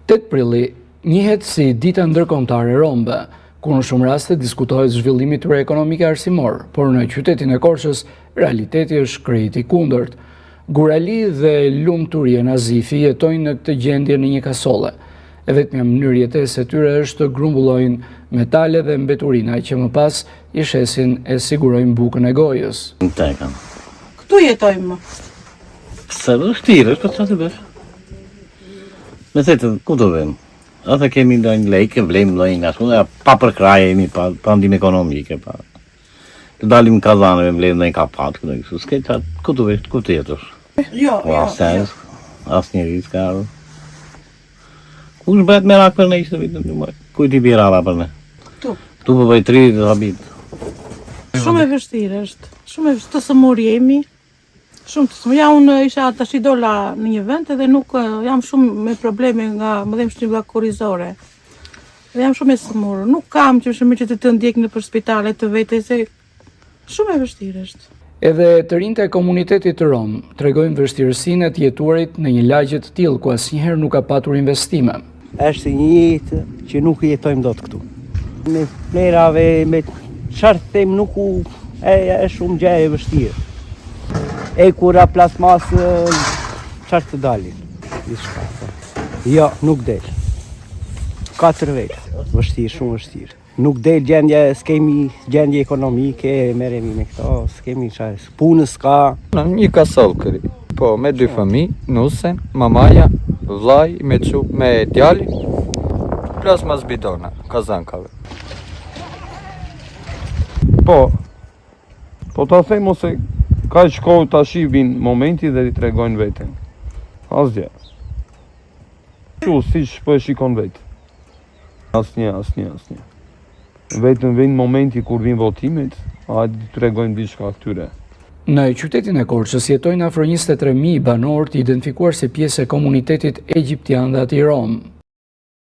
8 prilli njihet si dita ndërkombëtare rombe, ku në shumë raste diskutohet zhvillimi i tyre ekonomik e arsimor, por në qytetin e Korçës realiteti është krejt i kundërt. Gurali dhe lumturia Nazifi jetojnë në këtë gjendje në një kasolle. E vetmja mënyrë jetese e tyre është të grumbullojnë metale dhe mbeturina që më pas i shesin e sigurojnë bukën e gojës. Këtu jetojmë. Se vështirë, për çfarë të bësh? Me thëtë, ku të vëmë? Ata kemi ndonjë lejke, vlejmë ndonjë ashtu, pa për kraj jemi, pa ndim ekonomike, pa. Të dalim kazanëve, vlejmë ndonjë kapat, s'ke qatë, ku të vesh, ku të jetosh? Jo. Asë njëri s'ka arru. Kush bëhet merak për ne ishte vitëm, ku ti bjerë ara për ne? Tu. Tu për bëjt 30 habit. Shumë e vështirë është, shumë e vështirë, të sëmur jemi. Shumë të sëmur. Ja, unë isha tash i dola në një vend edhe nuk jam shumë me probleme nga më dhem shtylla korrizore. Dhe jam shumë e sëmur. Nuk kam që të ndjek në për spitale të vete, se shumë e vështirë është. Edhe të rinjtë e komunitetit të Rom tregojnë vështirësinë e të jetuarit në një lagje të tillë ku asnjëherë nuk ka patur investime. Është një jetë që nuk jetojmë dot këtu. Me flerave, me çfarë them nuk është shumë gjë e vështirë. E kura plasmasë, çfarë të dalin? Diçka. Jo, nuk del. 4 vjet. Vështirë, shumë vështirë. Nuk del gjendje, s'kemi gjendje ekonomike, merremi me këto, s'kemi çfarë. Punës s'ka. Në një kasoll këri, po me 2 fëmijë, nusen, mamaja, vllai me djalin, plasmas bidona, kazankave. Po ta them ose ka shkollë tash i vin momenti dhe i tregojnë veten. Asgjë. Ju siç po e shikon vetë. Asnjë. Vetëm vjen momenti kur vin votimet, hajde të tregojnë diçka këtyre. Në qytetin e Korçës jetojnë afër 23.000 banor të identifikuar si pjesë e komunitetit egjiptian dhe atij rom.